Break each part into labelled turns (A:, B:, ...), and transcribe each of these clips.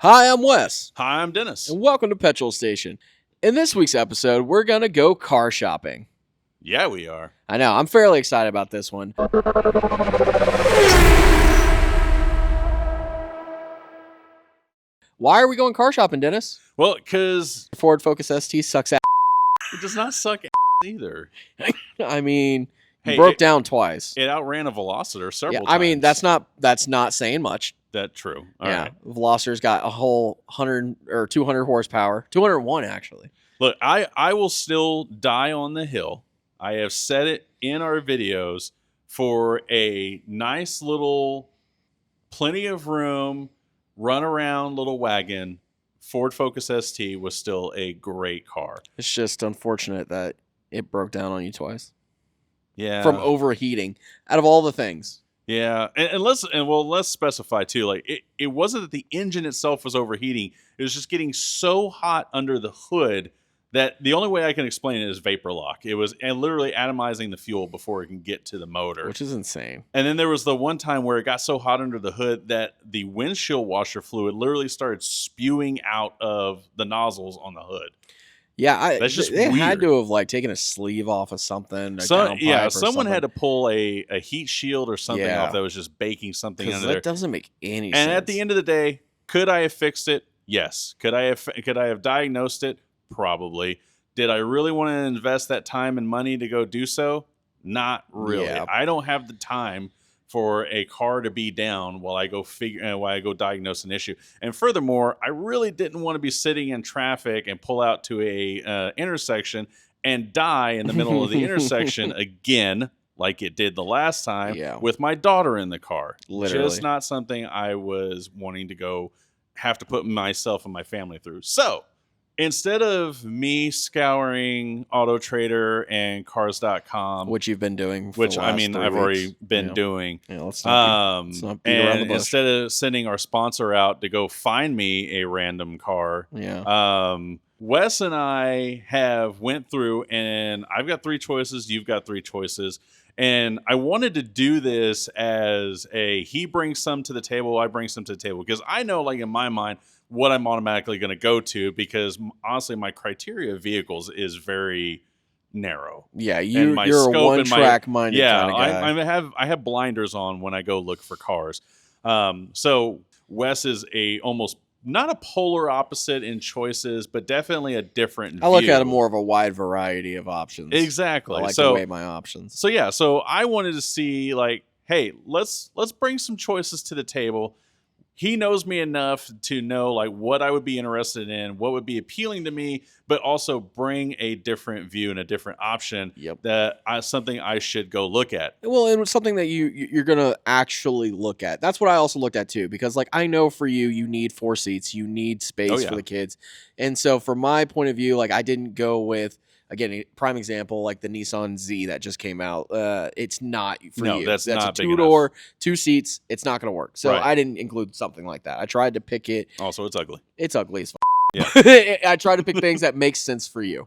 A: Hi, I'm Wes,
B: Hi, I'm Dennis.
A: and welcome to Petrol Station. In this week's episode, we're going to go car shopping.
B: Yeah, we are.
A: I know, I'm fairly excited about this one. Why are we going car shopping, Dennis?
B: Well, because
A: Ford Focus ST sucks ass.
B: it does not suck either.
A: I mean,
B: Hey,
A: broke down twice.
B: It outran a Veloster several times.
A: I mean, that's not saying much.
B: That's true. All right.
A: Veloster's got a whole 100 or 200 horsepower, 201 actually.
B: Look, I will still die on the hill. I have said it in our videos for a nice little, plenty of room, run around little wagon. Ford Focus ST was still a great car.
A: It's just unfortunate that it broke down on you twice.
B: Yeah.
A: From overheating, out of all the things.
B: Yeah, and let's specify too. Like it wasn't that the engine itself was overheating; it was just getting so hot under the hood that the only way I can explain it is vapor lock. It was literally atomizing the fuel before it can get to the motor,
A: Which is insane.
B: And then there was the one time where it got so hot under the hood that the windshield washer fluid literally started spewing out of the nozzles on the hood.
A: Yeah,
B: that's just
A: they
B: weird.
A: had to have like taken a sleeve off of something.
B: Someone had to pull a heat shield or something off that was just baking something under there.
A: That doesn't make any sense.
B: And at the end of the day, could I have fixed it? Yes. Could I have diagnosed it? Probably. Did I really want to invest that time and money to go do so? Not really.
A: Yeah.
B: I don't have the time for a car to be down while I go diagnose an issue. And furthermore, I really didn't want to be sitting in traffic and pull out to a intersection and die in the middle of the intersection again, like it did the last time, with my daughter in the car.
A: Literally.
B: Just not something I was wanting to go have to put myself and my family through. So instead of me scouring Auto Trader and Cars.com,
A: which you've been doing,
B: I've already been doing.
A: Yeah, let's not beat around the bush.
B: Instead of sending our sponsor out to go find me a random car, Wes and I have went through, and I've got 3 choices. You've got 3 choices. And I wanted to do this as he brings some to the table, I bring some to the table. Because I know, like in my mind, what I'm automatically going to go to, because honestly, my criteria of vehicles is very narrow.
A: Yeah, you're a one-track minded kind of guy.
B: I have blinders on when I go look for cars. So Wes is almost not a polar opposite in choices, but definitely a different view.
A: I look at more of a wide variety of options.
B: Exactly.
A: I like to weigh my options.
B: So I wanted to see, like, hey, let's bring some choices to the table. He knows me enough to know like what I would be interested in, what would be appealing to me, but also bring a different view and a different option something I should go look at.
A: Well, and something that you're going to actually look at. That's what I also looked at too, because like I know for you need 4 seats, you need space for the kids. And so from my point of view, like I didn't go with, again, a prime example, like the Nissan Z that just came out. It's not for you.
B: That's not
A: a
B: big
A: 2-door,
B: enough.
A: 2 seats. It's not going to work. So I didn't include something like that. I tried to pick it.
B: Also, it's ugly.
A: It's ugly as
B: Yeah.
A: I try to pick things that make sense for you.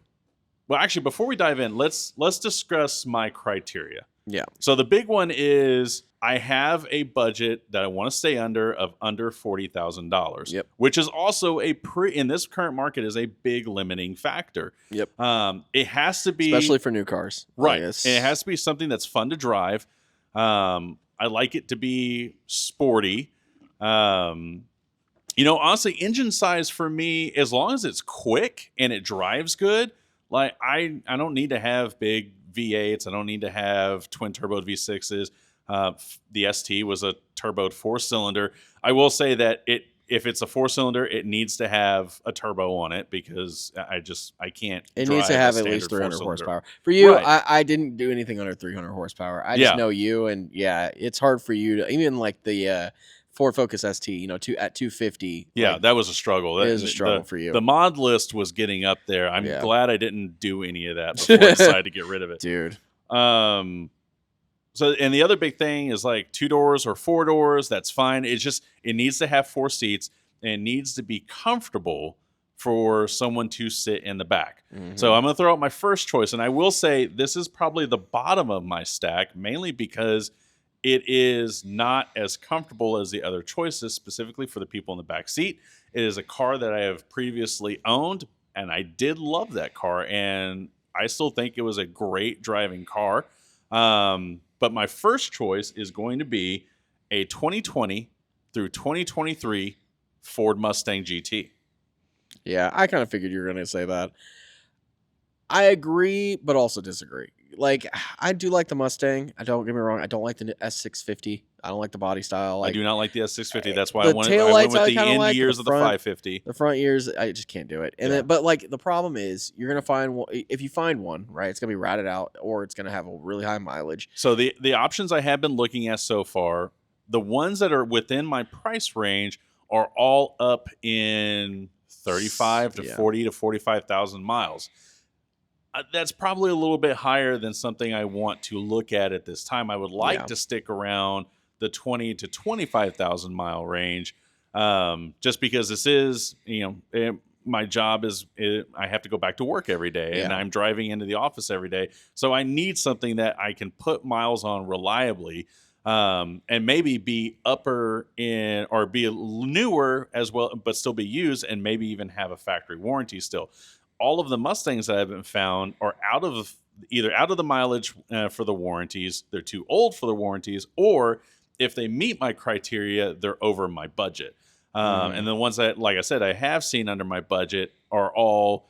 B: Well, actually, before we dive in, let's discuss my criteria.
A: Yeah.
B: So the big one is I have a budget that I want to stay under $40,000.
A: Yep.
B: Which is also in this current market is a big limiting factor.
A: Yep.
B: It has to be,
A: especially for new cars.
B: Right. It has to be something that's fun to drive. I like it to be sporty. Honestly, engine size for me, as long as it's quick and it drives good, like I don't need to have big V8s. I don't need to have twin turboed V6s. The ST was a turboed 4-cylinder. I will say that if it's a 4-cylinder, it needs to have a turbo on it because I can't.
A: It needs to have at least 300 horsepower. For you, I didn't do anything under 300 horsepower. I just know you, and it's hard for you to even like the Ford Focus ST, at 250.
B: Yeah, that was a struggle.
A: It is a struggle for you.
B: The mod list was getting up there. I'm glad I didn't do any of that before I decided to get rid of it.
A: Dude.
B: So, and the other big thing is like 2 doors or 4 doors. That's fine. It needs to have 4 seats and it needs to be comfortable for someone to sit in the back. Mm-hmm. So I'm going to throw out my first choice. And I will say this is probably the bottom of my stack, mainly because it is not as comfortable as the other choices, specifically for the people in the back seat. It is a car that I have previously owned, and I did love that car, and I still think it was a great driving car. But my first choice is going to be a 2020 through 2023 Ford Mustang GT.
A: Yeah, I kind of figured you were going to say that. I agree, but also disagree. Like, I do like the Mustang. Don't get me wrong. I don't like the S650. I don't like the body style. Like,
B: I do not like the S650. That's why I went with the end years of the 550.
A: The front years, I just can't do it. And then, but like, the problem is, you're gonna find one. If you find one, right, it's gonna be ratted out, or it's gonna have a really high mileage.
B: So the options I have been looking at so far, the ones that are within my price range are all up in 35 to 40 to 45,000 miles. That's probably a little bit higher than something I want to look at this time. I would like to stick around the 20 to 25,000 mile range, just because this is, my job is, I have to go back to work every day, and I'm driving into the office every day. So I need something that I can put miles on reliably, and maybe be upper in, or be newer as well, but still be used, and maybe even have a factory warranty still. All of the Mustangs that I haven't found are either out of the mileage for the warranties, they're too old for the warranties, or if they meet my criteria, they're over my budget. And the ones that, like I said, I have seen under my budget are all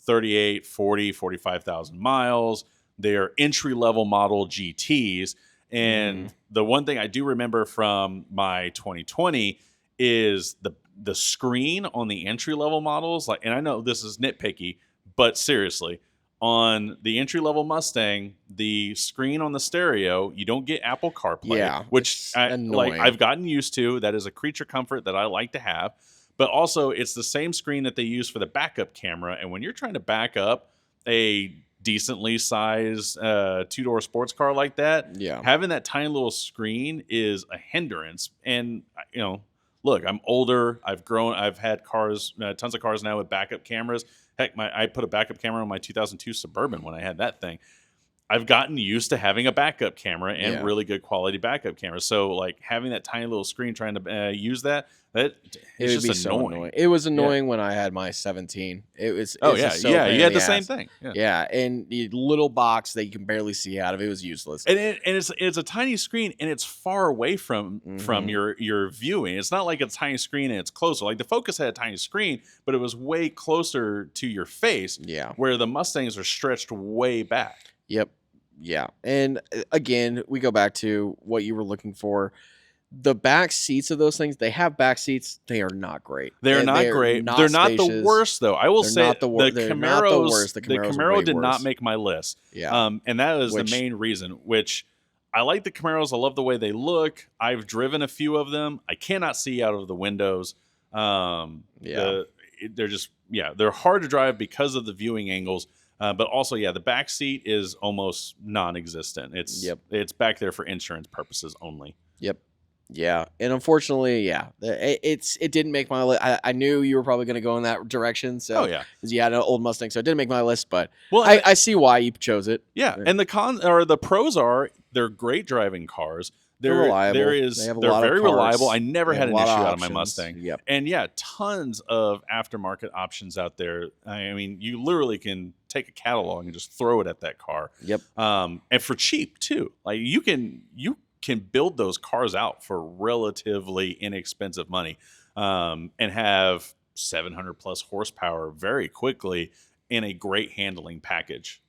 B: 38, 40, 45,000 miles. They are entry-level model GTs. And the one thing I do remember from my 2020 is the screen on the entry-level models. Like, and I know this is nitpicky, but seriously, on the entry-level Mustang, the screen on the stereo, you don't get Apple CarPlay, which I've gotten used to. That is a creature comfort that I like to have. But also, it's the same screen that they use for the backup camera. And when you're trying to back up a decently sized two-door sports car like that, having that tiny little screen is a hindrance. And, look, I'm older. I've grown. I've had cars, tons of cars now with backup cameras. Heck, I put a backup camera on my 2002 Suburban when I had that thing. I've gotten used to having a backup camera and really good quality backup camera. So, like, having that tiny little screen trying to use that it's just annoying.
A: So annoying. It was annoying when I had my 17. It was.
B: You had the same thing.
A: Yeah, and the little box that you can barely see out of it was useless.
B: And it's a tiny screen, and it's far away from your viewing. It's not like a tiny screen and it's closer. Like the Focus had a tiny screen, but it was way closer to your face.
A: Yeah,
B: where the Mustangs are stretched way back.
A: Yep. Yeah, and again, we go back to what you were looking for. The back seats of those things, they have back seats. They are not great.
B: They're not great. They're not the worst, though. I will say the Camaro did not make my list.
A: Yeah.
B: And that is the main reason, which I like the Camaros. I love the way they look. I've driven a few of them. I cannot see out of the windows. They're just, they're hard to drive because of the viewing angles. But also, the back seat is almost non-existent. It's back there for insurance purposes only.
A: Yep. Yeah, and unfortunately, it didn't make my list. I knew you were probably going to go in that direction. So, because you had an old Mustang, so it didn't make my list. But I see why you chose it.
B: Yeah, and the pros are they're great driving cars. They're reliable. They're very reliable. I never had an issue out of my Mustang.
A: Yep.
B: And tons of aftermarket options out there. I mean, you literally can take a catalog and just throw it at that car.
A: Yep.
B: And for cheap too. Like you can build those cars out for relatively inexpensive money, and have 700 plus horsepower very quickly in a great handling package.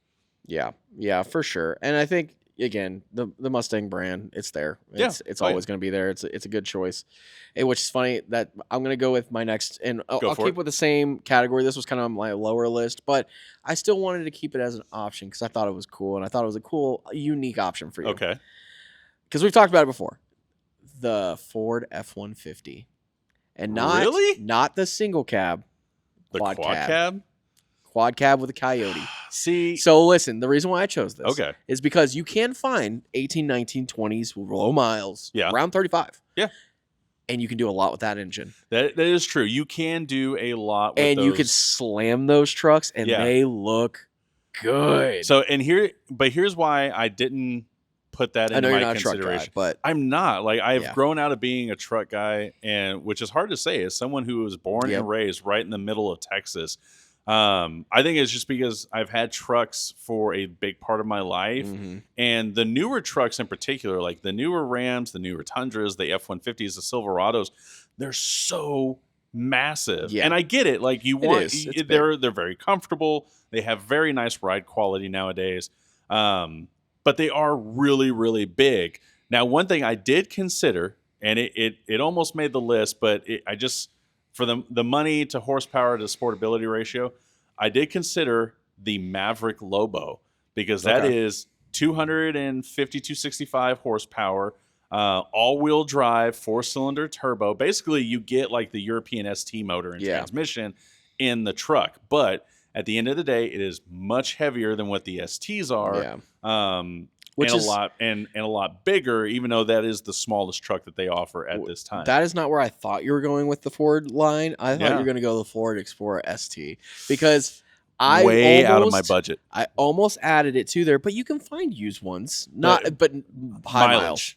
A: Yeah, for sure. And I think, again, the Mustang brand, it's there. It's always going to be there. It's a good choice. Which is funny that I'm going to go with my next, and I'll keep with the same category. This was kind of on my lower list, but I still wanted to keep it as an option because I thought it was cool, and I thought it was a cool, unique option for you.
B: Okay.
A: Because we've talked about it before. The Ford F-150. And not the single cab.
B: The quad cab?
A: Quad cab with a Coyote.
B: See.
A: So listen, the reason why I chose this is because you can find 18, 19, 20s low miles around 35.
B: Yeah.
A: And you can do a lot with that engine.
B: That is true. You can do a lot with
A: those. You can slam those trucks and they look good.
B: So here's why I didn't put that
A: I
B: into
A: know you're
B: my
A: not a truck
B: consideration.
A: guy, but
B: I'm not. Like, I've grown out of being a truck guy, and which is hard to say as someone who was born and raised right in the middle of Texas. I think it's just because I've had trucks for a big part of my life, and the newer trucks in particular, like the newer Rams, the newer Tundras, the F-150s, the Silverados, they're so massive. And I get it. Like, you want, they're very comfortable. They have very nice ride quality nowadays. But they are really, really big. Now, one thing I did consider, and it almost made the list, but I just, for the money to horsepower to sportability ratio, I did consider the Maverick Lobo, because that is 250, 265 horsepower, all-wheel drive, 4-cylinder turbo. Basically, you get like the European ST motor and transmission in the truck, but at the end of the day, it is much heavier than what the STs are, which is a lot bigger. Even though that is the smallest truck that they offer at this time.
A: That is not where I thought you were going with the Ford line. I thought you were going to go the Ford Explorer ST, because
B: way out of my budget.
A: I almost added it to there, but you can find used ones, but high mileage.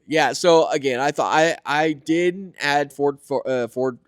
A: Yeah. So again, I thought I did add Ford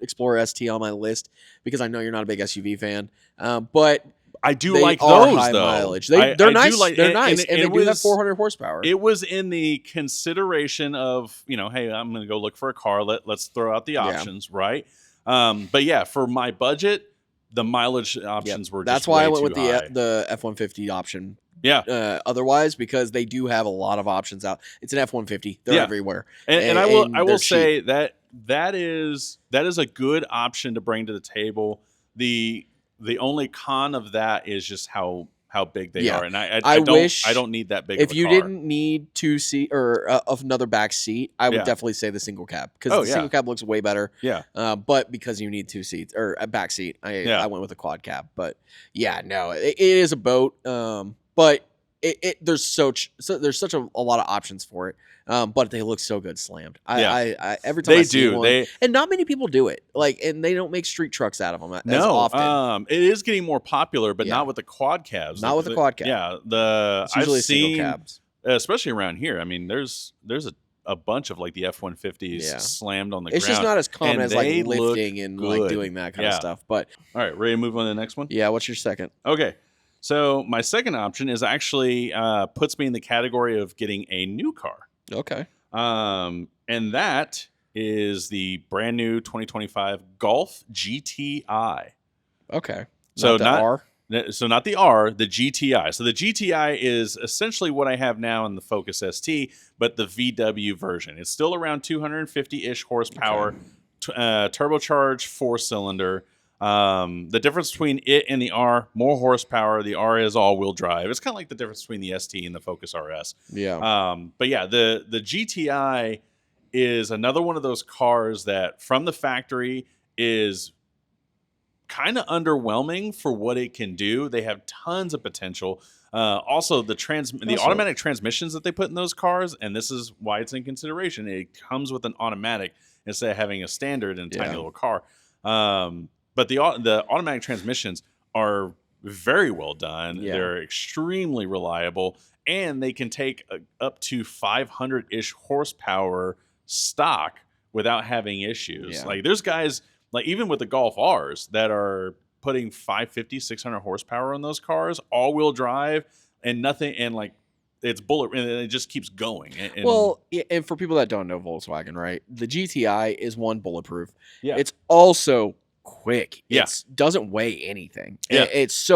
A: Explorer ST on my list because I know you're not a big SUV fan, but
B: I do like those
A: high
B: though.
A: Mileage. They're nice. They're nice, and they do have 400 horsepower.
B: It was in the consideration of, hey, I'm going to go look for a car. Let's throw out the options, right? But yeah, for my budget, the mileage options were just
A: that's why
B: way
A: I went with
B: high.
A: the F-150 option.
B: Yeah.
A: Otherwise, because they do have a lot of options out. It's an F-150. They're everywhere.
B: And I will say that is a good option to bring to the table. The only con of that is just how big they are, and I don't need that big.
A: If you didn't need 2 seat or another back seat, I would definitely say the single cab, because the single cab looks way better.
B: Yeah,
A: but because you need 2 seats or a back seat, I went with a quad cab. But it is a boat. But there's such a lot of options for it. But they look so good slammed. I every time I see one, and not many people do it. And they don't make street trucks out of them as often.
B: It is getting more popular, but not with the quad cabs.
A: Not with the quad cab.
B: Yeah,
A: it's usually single cabs,
B: especially around here. I mean, there's a bunch of like the F-150s slammed on the ground.
A: It's just not as common as like lifting and like doing that kind of stuff. But
B: all right, ready to move on to the next one?
A: Yeah. What's your second?
B: Okay. So my second option is actually puts me in the category of getting a new car.
A: Okay.
B: And that is the brand new 2025 Golf GTI.
A: Okay.
B: So
A: not the R?
B: So not the R, the GTI. So the GTI is essentially what I have now in the Focus ST, but the VW version. It's still around 250-ish horsepower, turbocharged 4-cylinder. The difference between it and the R, more horsepower. The R is all-wheel drive. It's kind of like the difference between the ST and the Focus RS.
A: Yeah.
B: But yeah, the GTI is another one of those cars that from the factory is kind of underwhelming for what it can do. They have tons of potential. Also, the automatic transmissions that they put in those cars, and this is why it's in consideration. It comes with an automatic instead of having a standard in a tiny little car. But the automatic transmissions are very well done. Yeah. They're extremely reliable, and they can take up to 500-ish horsepower stock without having issues. Yeah. Like, there's guys, like even with the Golf Rs, that are putting 550, 600 horsepower on those cars, all-wheel drive, and nothing, and like it's bullet, and it just keeps going.
A: And for people that don't know Volkswagen, right, the GTI is one, bulletproof.
B: Yeah.
A: It's also quick.
B: Yeah.
A: It doesn't weigh anything.
B: Yeah.
A: It's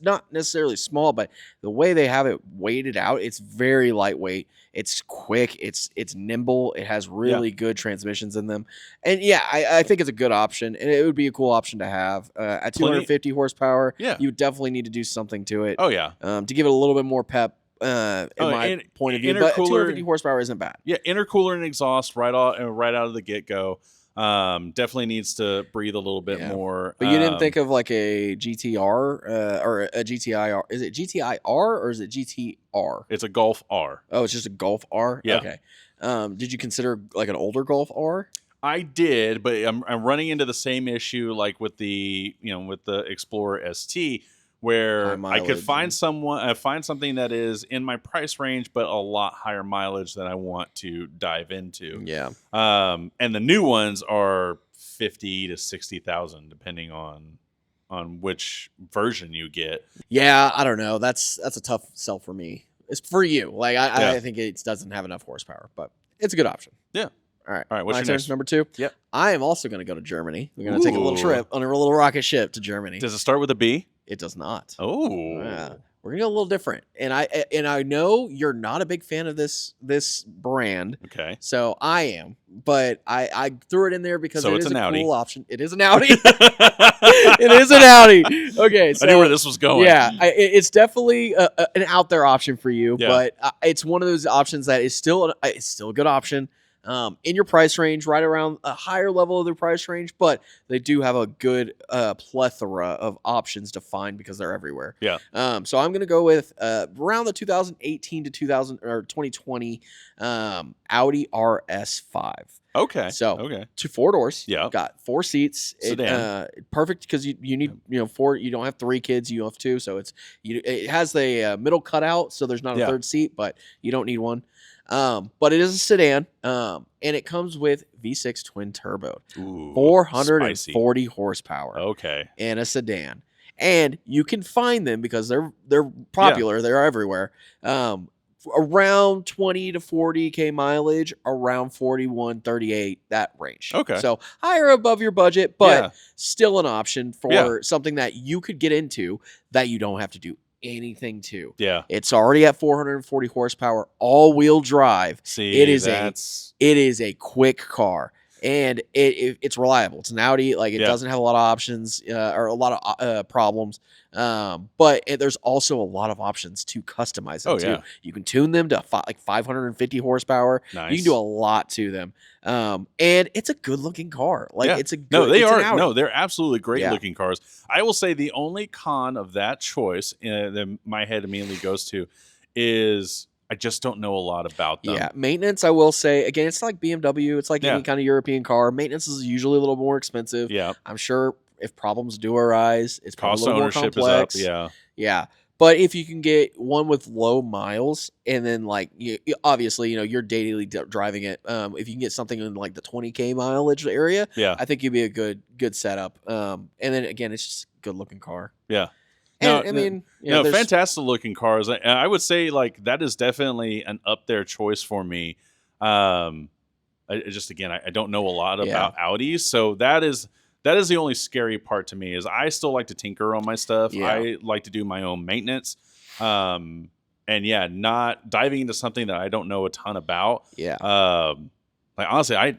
A: not necessarily small, but the way they have it weighted out, it's very lightweight. It's quick. It's nimble. It has really good transmissions in them. And I think it's a good option, and it would be a cool option to have. At 250 horsepower, you would definitely need to do something to it.
B: Oh yeah.
A: To give it a little bit more pep. In my point of view, but 250 horsepower isn't bad.
B: Yeah, intercooler and exhaust right out of the get go. Definitely needs to breathe a little bit more.
A: But you didn't think of like a GTR or a GTI? Is it GTI R or is it GTR?
B: It's a Golf R.
A: Oh, it's just a Golf R?
B: Yeah.
A: Okay. Did you consider like an older Golf R?
B: I did, but I'm running into the same issue like with the Explorer ST, where I could find something that is in my price range, but a lot higher mileage that I want to dive into.
A: Yeah.
B: And the new ones are 50 to 60,000, depending on which version you get.
A: Yeah, I don't know. That's a tough sell for me. It's for you. Like I think it doesn't have enough horsepower, but it's a good option.
B: Yeah.
A: All right.
B: What's your next?
A: Number 2?
B: Yep.
A: I am also going to go to Germany. We're going to take a little trip on a little rocket ship to Germany.
B: Does it start with a B?
A: It does not.
B: Oh.
A: We're going to go a little different. And I know you're not a big fan of this brand.
B: Okay.
A: So I am. But I threw it in there because it is a cool option. It is an Audi. It is an Audi. Okay. So,
B: I knew where this was going.
A: Yeah. It's definitely an out there option for you. Yeah. But it's one of those options that is still a good option. In your price range, right around a higher level of their price range, but they do have a good plethora of options to find because they're everywhere.
B: Yeah.
A: So I'm going to go with around the 2018 to 2020 Audi RS5.
B: Okay.
A: So 4 doors.
B: Yeah.
A: Got 4 seats.
B: Sedan.
A: Perfect because you need 4. You don't have 3 kids. You have 2. So it has the middle cutout, so there's not a third seat, but you don't need one. But it is a sedan, and it comes with V6 twin turbo, 440 horsepower.
B: Okay,
A: and a sedan, and you can find them because they're popular. They're everywhere. Around 20 to 40K mileage, around 41, 38, that range.
B: Okay,
A: so higher above your budget, but still an option for something that you could get into that you don't have to do anything to.
B: Yeah.
A: It's already at 440 horsepower, all-wheel drive.
B: See,
A: it is a quick car, and it's reliable. It's an Audi. Like, it doesn't have a lot of options or a lot of problems. But there's also a lot of options to customize them too. You can tune them to like 550 horsepower.
B: Nice.
A: You can do a lot to them. And it's a good looking car. Like it's a good,
B: no, they are. No, they're absolutely great looking cars. I will say the only con of that choice that my head immediately goes to is I just don't know a lot about them.
A: Yeah, maintenance, I will say, again, it's like BMW. It's like any kind of European car. Maintenance is usually a little more expensive.
B: Yeah.
A: I'm sure if problems do arise, it's probably
B: cost
A: a little
B: ownership
A: more complex.
B: is up.
A: Yeah. But if you can get one with low miles, and then like obviously you're daily driving it. If you can get something in like the 20K mileage area, I think you'd be a good setup. And then again, it's just a good looking car.
B: Yeah.
A: And,
B: fantastic looking cars. I would say like that is definitely an up there choice for me. I don't know a lot about Audis, so that is the only scary part to me. Is I still like to tinker on my stuff. I like to do my own maintenance. And not diving into something that I don't know a ton about.
A: Yeah.
B: Like honestly, I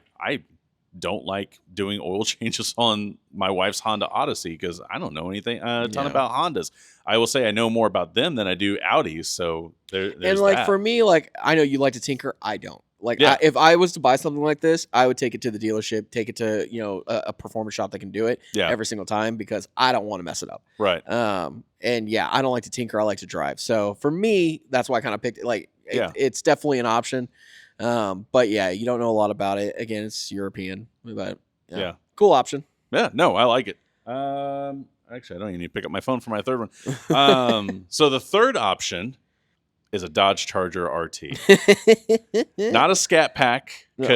B: don't like doing oil changes on my wife's Honda Odyssey because I don't know anything a ton about Hondas. I will say I know more about them than I do Audis. So there's that.
A: For me, like I know you like to tinker, I don't. Like if I was to buy something like this, I would take it to the dealership, take it to a performance shop that can do it every single time because I don't want to mess it up.
B: Right.
A: I don't like to tinker. I like to drive. So for me, that's why I kind of picked it. Like it's definitely an option. But you don't know a lot about it. Again, it's European, but cool option.
B: Yeah, no, I like it. Actually, I don't even need to pick up my phone for my third one. So the third option is a Dodge Charger RT, not a Scat Pack.
A: RT,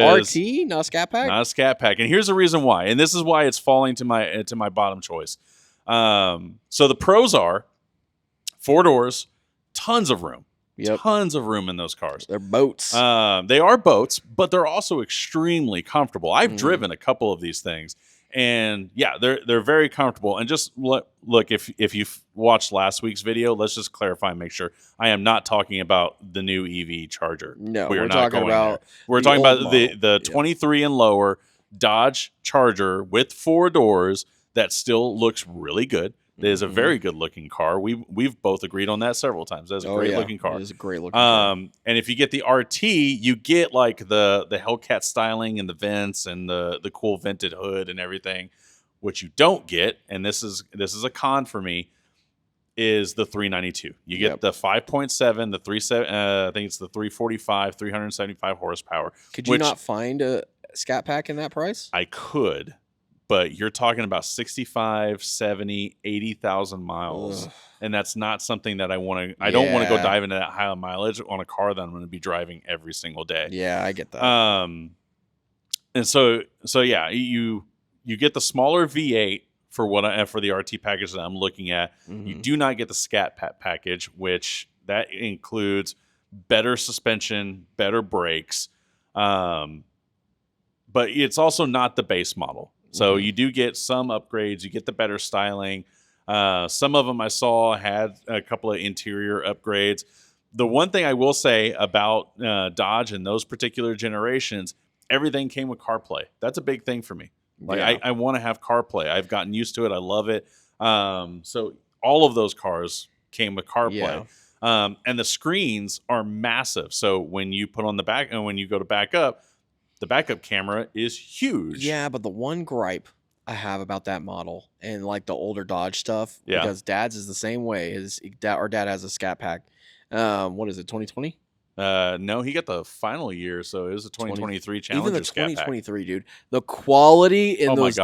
A: not a Scat Pack,
B: not a Scat Pack. And here's the reason why. And this is why it's falling to my bottom choice. So the pros are 4 doors, tons of room. Tons of room in those cars.
A: They're boats.
B: They are boats, but they're also extremely comfortable. I've driven a couple of these things, and they're very comfortable. And just look, if you've watched last week's video, let's just clarify and make sure I am not talking about the new EV Charger.
A: No,
B: we're not talking about. We're talking about the 23 and lower Dodge Charger with 4 doors that still looks really good. It is a very good looking car. We've both agreed on that several times. That's a great looking car.
A: It is a great looking car.
B: And if you get the RT, you get like the Hellcat styling and the vents and the cool vented hood and everything. What you don't get, and this is a con for me, is the 392. You get the 5.7, the 37. I think it's the 345, 375 horsepower.
A: Could you not find a Scat Pack in that price?
B: I could. but you're talking about 65, 70, 80,000 miles. Ugh. And that's not something that I want to, I don't want to go dive into that high mileage on a car that I'm going to be driving every single day.
A: Yeah, I get that.
B: And so yeah, you get the smaller V8 for the RT package that I'm looking at. Mm-hmm. You do not get the Scat package, which that includes better suspension, better brakes. But it's also not the base model. So you do get some upgrades. You get the better styling. Some of them I saw had a couple of interior upgrades. The one thing I will say about Dodge and those particular generations, everything came with CarPlay. That's a big thing for me. Like I want to have CarPlay. I've gotten used to it. I love it. So all of those cars came with CarPlay. Yeah. And the screens are massive. So when you put on the back and when you go to back up, the backup camera is huge.
A: Yeah, but the one gripe I have about that model and like the older Dodge stuff, because Dad's is the same way. Our dad has a Scat Pack. What is it, 2020?
B: No, he got the final year, so it was a 2023 Challenger.
A: Even the 2023, dude. The quality in those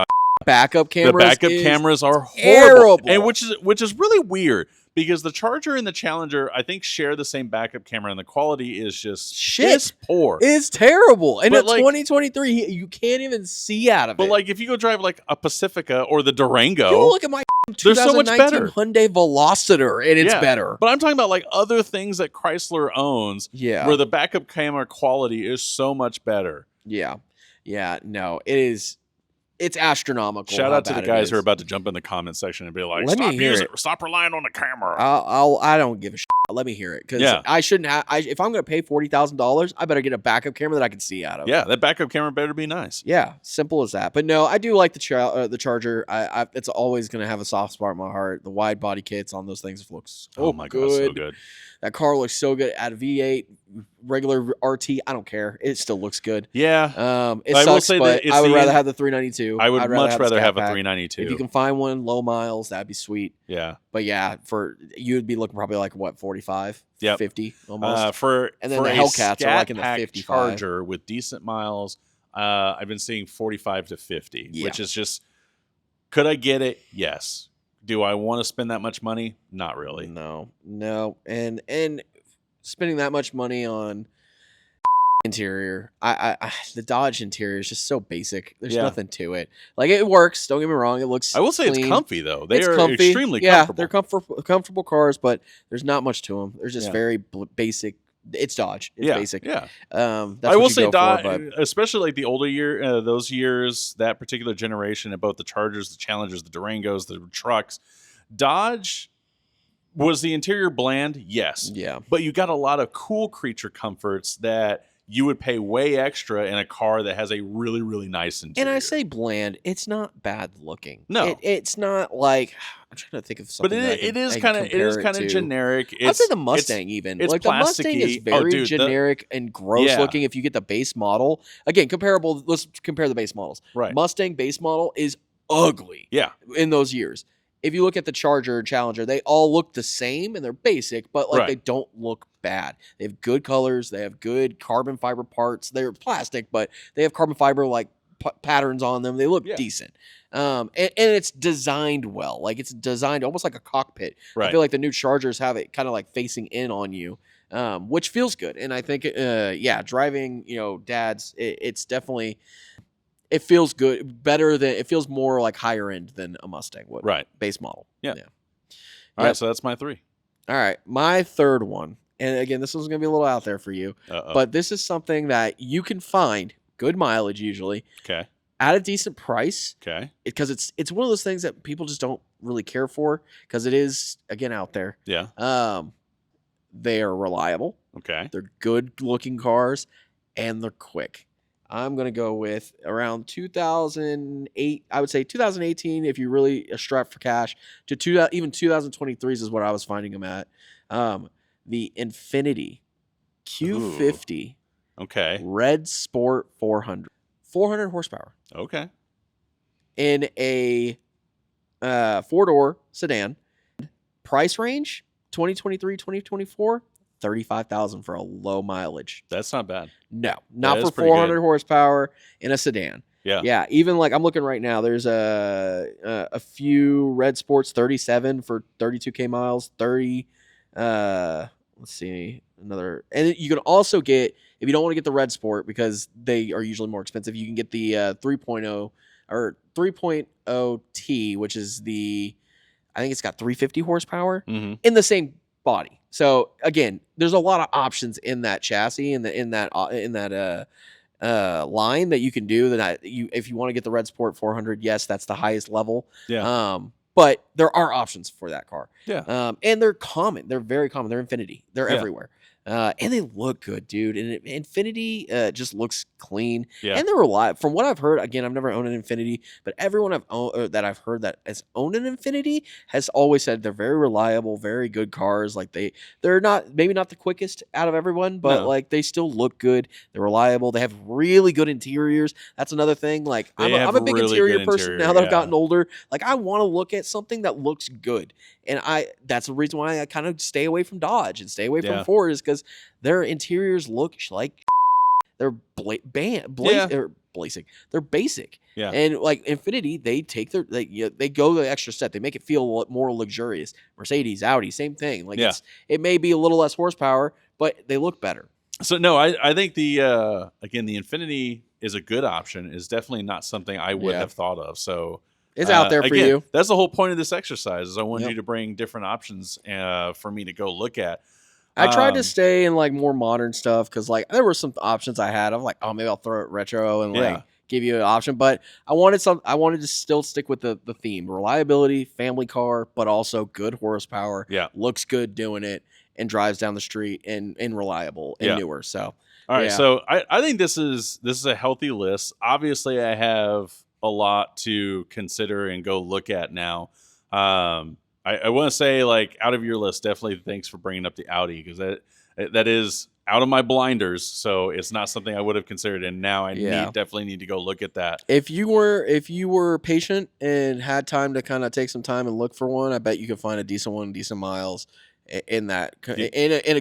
A: backup cameras,
B: the backup cameras are horrible, and which is really weird because the Charger and the Challenger, I think, share the same backup camera, and the quality is just shit poor.
A: It's terrible. And at 2023, you can't even see out of it.
B: But like, if you go drive like a Pacifica or the Durango,
A: you look at my 2019 so much better. Hyundai Veloster, and it's better.
B: But I'm talking about like other things that Chrysler owns, where the backup camera quality is so much better.
A: Yeah, no, it is. It's astronomical.
B: Shout out to the guys who are about to jump in the comment section and be like, stop relying on the camera.
A: I don't give a shit. Let me hear it, because I shouldn't have. If I'm going to pay $40,000, I better get a backup camera that I can see out of.
B: Yeah, that backup camera better be nice.
A: Yeah, simple as that. But no, I do like the Charger. It's always going to have a soft spot in my heart. The wide body kits on those things looks
B: God, so good.
A: That car looks so good. At a V8, regular RT, I don't care. It still looks good.
B: Yeah.
A: It sucks, but I would rather have the 392.
B: I would much rather have a 392.
A: If you can find one low miles, that'd be sweet.
B: Yeah.
A: But yeah, you'd be looking probably like what, 45, 50 almost.
B: And
A: then the Hellcats are like in the 55.
B: Charger with decent miles, I've been seeing 45 to 50, which is just, could I get it? Yes. Do I want to spend that much money? Not really.
A: No. And spending that much money on interior, the Dodge interior is just so basic. There's nothing to it. Like, it works. Don't get me wrong. It looks.
B: I will say it's comfy though. They are extremely comfortable.
A: They're comfortable cars, but there's not much to them. They're just very basic. It's Dodge. It's basic.
B: Yeah.
A: That's
B: I will say Dodge, especially like the older those years, that particular generation of both the Chargers, the Challengers, the Durangos, the trucks, Dodge was the interior bland, yes.
A: Yeah.
B: But you got a lot of cool creature comforts that you would pay way extra in a car that has a really, really nice interior.
A: And I say bland, it's not bad looking.
B: No.
A: It's not like, I'm trying to think of something.
B: But it is kind of generic.
A: I'd say the Mustang even.
B: It's
A: like
B: plasticky.
A: The Mustang is very generic and gross looking if you get the base model. Again, comparable. Let's compare the base models.
B: Right.
A: Mustang base model is ugly.
B: Yeah.
A: In those years. If you look at the Charger and Challenger, they all look the same and they're basic, but they don't look bad. They have good colors. They have good carbon fiber parts. They're plastic, but they have carbon fiber like patterns on them. They look decent. And it's designed well. Like, it's designed almost like a cockpit.
B: Right.
A: I feel like the new Chargers have it kind of like facing in on you, which feels good. And I think, driving, Dads, it's definitely... It feels good, it feels more like higher end than a Mustang would.
B: Right.
A: Base model.
B: Yeah. All right, so that's my 3.
A: All right, my third one, and again, this one's going to be a little out there for you, but this is something that you can find, good mileage usually, at a decent price, because it's one of those things that people just don't really care for, because it is, again, out there.
B: Yeah.
A: They are reliable.
B: Okay.
A: They're good-looking cars, and they're quick. I'm going to go with around 2008. I would say 2018 if you really are strapped for cash. Even 2023s is what I was finding them at. The Infiniti Q50 Red Sport 400. 400 horsepower.
B: Okay.
A: In a 4-door sedan. Price range 2023, 2024. 35,000 for a low mileage.
B: That's not bad.
A: No, not for 400 horsepower in a sedan. Yeah. Even like I'm looking right now, there's a few Red Sports 37 for 32K miles, 30. Let's see, another. And you can also get, if you don't want to get the Red Sport because they are usually more expensive, you can get the 3.0 or 3.0T, which is I think it's got 350 horsepower in the same body. So again, there's a lot of options in that chassis in that line that you can do. If you want to get the Red Sport 400, yes, that's the highest level.
B: Yeah.
A: But there are options for that car.
B: Yeah.
A: And they're common. They're very common. They're Infiniti. They're everywhere. And they look good, dude. And Infiniti just looks clean.
B: Yeah.
A: And they're reliable. From what I've heard, again, I've never owned an Infiniti, but everyone that I've heard that has owned an Infiniti has always said they're very reliable, very good cars. Like they're maybe not the quickest out of everyone, but like they still look good. They're reliable. They have really good interiors. That's another thing. Like I'm a big interior person now that I've gotten older. Like I want to look at something that looks good. And that's the reason why I kind of stay away from Dodge and stay away from Ford, is because their interiors look like they're basic. They're basic.
B: Yeah.
A: And like Infiniti, they take they go the extra step. They make it feel more luxurious. Mercedes, Audi, same thing. Like it may be a little less horsepower, but they look better.
B: So no, I think the Infiniti is a good option. Is definitely not something I would have thought of. So
A: it's out there for you.
B: That's the whole point of this exercise. Is I wanted you to bring different options for me to go look at.
A: I tried to stay in like more modern stuff because like there were some options I had of like, oh, maybe I'll throw it retro and like give you an option. But I wanted to still stick with the theme: reliability, family car, but also good horsepower.
B: Yeah,
A: looks good doing it and drives down the street and reliable and newer. So
B: all right, so I think this is a healthy list. Obviously, I have a lot to consider and go look at now. I want to say, like, out of your list, definitely thanks for bringing up the Audi, because that is out of my blinders, so it's not something I would have considered, and now I definitely need to go look at that.
A: If you were patient and had time to kind of take some time and look for one, I bet you could find a decent one, decent miles in a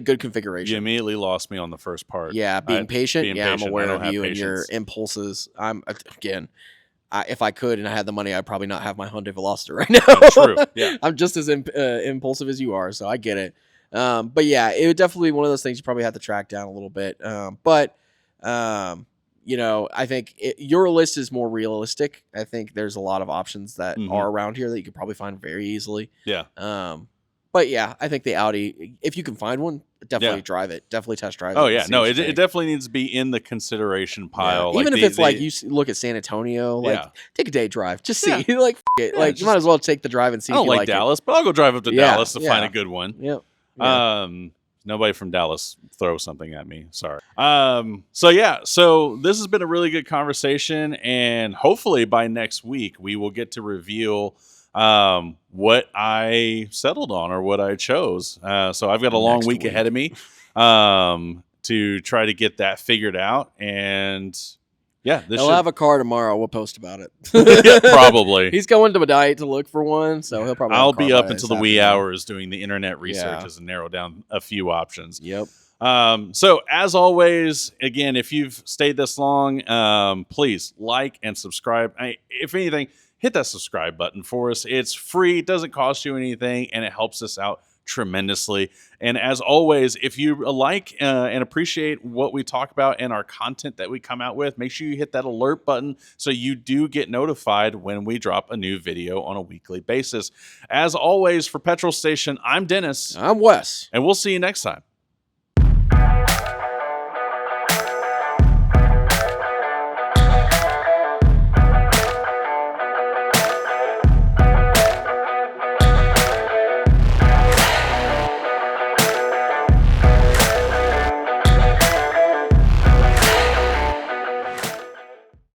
A: good configuration.
B: You immediately lost me on the first part.
A: Yeah, being patient. I'm aware of you and your impulses. If I could and I had the money, I'd probably not have my Hyundai Veloster right now.
B: True. Yeah.
A: I'm just as impulsive as you are, so I get it. But yeah, it would definitely be one of those things you probably have to track down a little bit. But I think your list is more realistic. I think there's a lot of options that are around here that you could probably find very easily.
B: Yeah.
A: But yeah, I think the Audi, if you can find one, definitely drive it. Definitely test drive it.
B: Oh, yeah. No, it definitely needs to be in the consideration pile.
A: Yeah. Even if it's like you look at San Antonio, like take a day drive. Just see. Like, it. Like you might as well take the drive and see if you like
B: Dallas, but I'll go drive up to Dallas to find a good one.
A: Yep.
B: Nobody from Dallas throw something at me. Sorry. So this has been a really good conversation, and hopefully by next week we will get to reveal what I settled on or what I chose. So I've got a long week ahead of me to try to get that figured out. And
A: he'll have a car tomorrow. We'll post about it.
B: Yeah, probably.
A: He's going to Medite to look for one, so he'll probably.
B: I'll be up until the wee hours doing the internet researches and narrow down a few options.
A: Yep.
B: So as always, again, if you've stayed this long, please like and subscribe. If anything, hit that subscribe button for us. It's free, it doesn't cost you anything, and it helps us out tremendously. And as always, if you like and appreciate what we talk about and our content that we come out with, make sure you hit that alert button so you do get notified when we drop a new video on a weekly basis. As always, for Petrol Station, I'm Dennis.
A: I'm Wes.
B: And we'll see you next time.